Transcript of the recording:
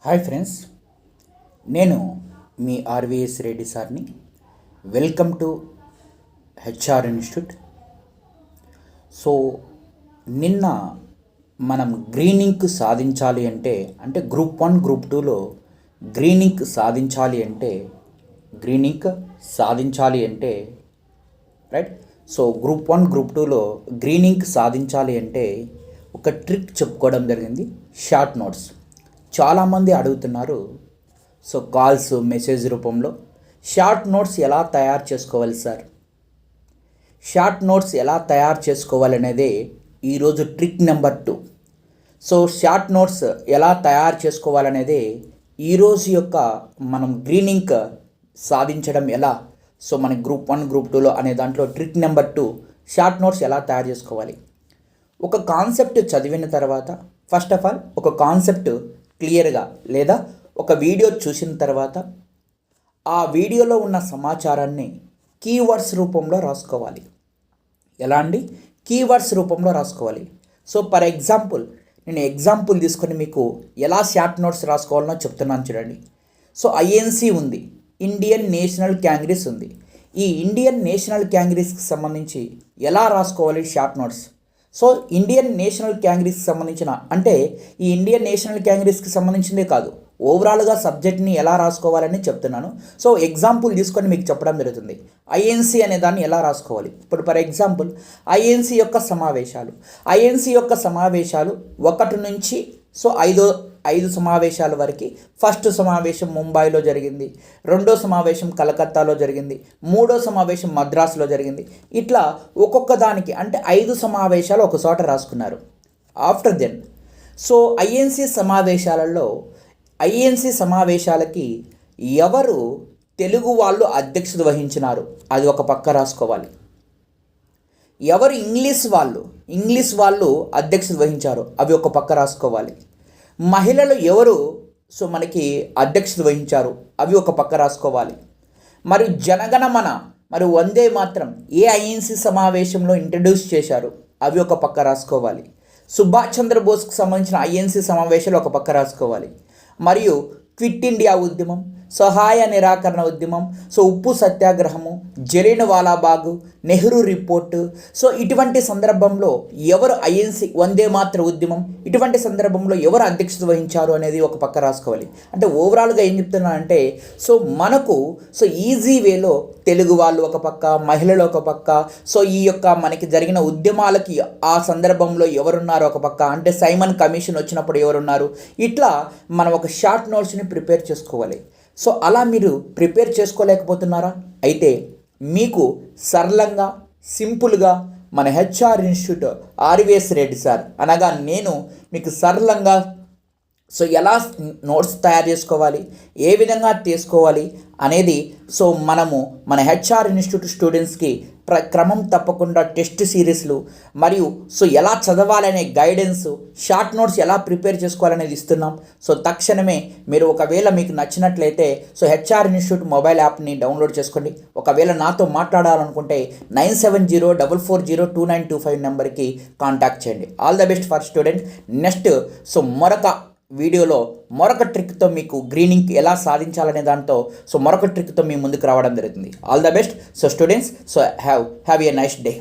Hi friends, నేను మీ RVS Reddy సార్ని. Welcome to HR institute. So నిన్న మనం గ్రీనింగ్ సాధించాలి అంటే గ్రూప్ 1 గ్రూప్ 2లో గ్రీనింగ్ సాధించాలి అంటే రైట్. సో గ్రూప్ 1 గ్రూప్ 2లో గ్రీనింగ్ సాధించాలి అంటే ఒక ట్రిక్ చెప్పుకోవడం జరిగింది. షార్ట్ నోట్స్ చాలామంది అడుగుతున్నారు. సో కాల్స్ మెసేజ్ రూపంలో షార్ట్ నోట్స్ ఎలా తయారు చేసుకోవాలి సార్, షార్ట్ నోట్స్ ఎలా తయారు చేసుకోవాలనేదే ఈరోజు trick number 2. So short notes ఎలా తయారు చేసుకోవాలనేదే ఈరోజు యొక్క మనం గ్రీనింగ్ సాధించడం ఎలా, సో మన గ్రూప్ 1 గ్రూప్ 2లో అనే దాంట్లో ట్రిక్ నెంబర్ 2 షార్ట్ నోట్స్ ఎలా తయారు చేసుకోవాలి. ఒక కాన్సెప్ట్ చదివిన తర్వాత ఫస్ట్ ఆఫ్ ఆల్ ఒక కాన్సెప్ట్ క్లియర్గా లేదా ఒక వీడియో చూసిన తర్వాత ఆ వీడియోలో ఉన్న సమాచారాన్ని కీవర్డ్స్ రూపంలో రాసుకోవాలి. ఎలా అండి? కీవర్డ్స్ రూపంలో రాసుకోవాలి. సో ఫర్ ఎగ్జాంపుల్ నేను ఎగ్జాంపుల్ తీసుకొని మీకు ఎలా షార్ట్ నోట్స్ రాసుకోవాలనో చెప్తున్నాను చూడండి. సో ఐఎన్సి ఉంది, ఇండియన్ నేషనల్ కాంగ్రెస్ ఉంది. ఈ ఇండియన్ నేషనల్ కాంగ్రెస్కి సంబంధించి ఎలా రాసుకోవాలి short notes? So Indian national కాంగ్రెస్కి సంబంధించిన అంటే ఈ ఇండియన్ నేషనల్ కాంగ్రెస్కి సంబంధించిందే కాదు, ఓవరాల్గా సబ్జెక్ట్ని ఎలా రాసుకోవాలని చెప్తున్నాను. సో ఎగ్జాంపుల్ తీసుకొని మీకు చెప్పడం జరుగుతుంది. ఐఎన్సి అనే దాన్ని ఎలా రాసుకోవాలి. ఇప్పుడు ఫర్ ఎగ్జాంపుల్ ఐఎన్సి యొక్క సమావేశాలు 1 నుంచి సో 5 సమావేశాల వరకు. ఫస్ట్ సమావేశం ముంబైలో జరిగింది, రెండో సమావేశం కలకత్తాలో జరిగింది, మూడో సమావేశం మద్రాసులో జరిగింది. ఇట్లా ఒక్కొక్క దానికి అంటే 5 సమావేశాలు ఒక చోట రాసుకున్నారు. ఆఫ్టర్ దెన్ సో ఐఎన్సి సమావేశాలకి ఎవరు తెలుగు వాళ్ళు అధ్యక్షత వహించినారు అది ఒక పక్క రాసుకోవాలి. ఎవరు ఇంగ్లీష్ వాళ్ళు అధ్యక్షత వహించారు అవి ఒక పక్క రాసుకోవాలి. మహిళలు ఎవరు సో మనకి అధ్యక్షత వహించారు అవి ఒక పక్క రాసుకోవాలి. మరి జనగణమన మరి వందే మాత్రం ఏ ఐఎన్సి సమావేశంలో ఇంట్రడ్యూస్ చేశారు అవి ఒక పక్క రాసుకోవాలి. సుభాష్ చంద్రబోస్కి సంబంధించిన ఐఎన్సి సమావేశాలు ఒక పక్క రాసుకోవాలి. మరియు క్విట్ ఇండియా ఉద్యమం, సహాయ నిరాకరణ ఉద్యమం, సో ఉప్పు సత్యాగ్రహము, జలియన్ వాలాబాగ్, నెహ్రూ రిపోర్టు, సో ఇటువంటి సందర్భంలో ఎవరు ఐఎన్సి వందే మాత్ర ఉద్యమం ఇటువంటి సందర్భంలో ఎవరు అధ్యక్షత వహించారు అనేది ఒక పక్క రాసుకోవాలి. అంటే ఓవరాల్గా ఏం చెప్తున్నానంటే సో మనకు సో ఈజీ వేలో తెలుగు వాళ్ళు ఒక పక్క, మహిళలు ఒక పక్క, సో ఈ యొక్క మనకి జరిగిన ఉద్యమాలకి ఆ సందర్భంలో ఎవరున్నారు ఒక పక్క, అంటే సైమన్ కమిషన్ వచ్చినప్పుడు ఎవరున్నారు, ఇట్లా మనం ఒక షార్ట్ నోట్స్ని ప్రిపేర్ చేసుకోవాలి. సో అలా మీరు ప్రిపేర్ చేసుకోలేకపోతున్నారా? అయితే మీకు సరళంగా సింపుల్గా మన HR institute RVS Reddy sir అనగా నేను మీకు సరళంగా సో ఎలా నోట్స్ తయారు చేసుకోవాలి, ఏ విధంగా తీసుకోవాలి అనేది సో మనము మన హెచ్ఆర్ ఇన్స్టిట్యూట్ స్టూడెంట్స్కి క్రమం తప్పకుండా టెస్ట్ సిరీస్లు మరియు సో ఎలా చదవాలనే గైడెన్స్, షార్ట్ నోట్స్ ఎలా ప్రిపేర్ చేసుకోవాలనేది ఇస్తున్నాం. సో తక్షణమే మీరు ఒకవేళ మీకు నచ్చినట్లయితే సో హెచ్ఆర్ ఇన్స్టిట్యూట్ మొబైల్ యాప్ని డౌన్లోడ్ చేసుకోండి. ఒకవేళ నాతో మాట్లాడాలనుకుంటే 9704402925 నెంబర్కి కాంటాక్ట్ చేయండి. All the best for student. Next so మరొక వీడియోలో మరొక ట్రిక్తో మీకు గ్రీనింగ్ ఎలా సాధించాలనే దాంతో సో మరొక ట్రిక్తో మీ ముందుకు రావడం జరుగుతుంది. All the best. So students, so have a nice day.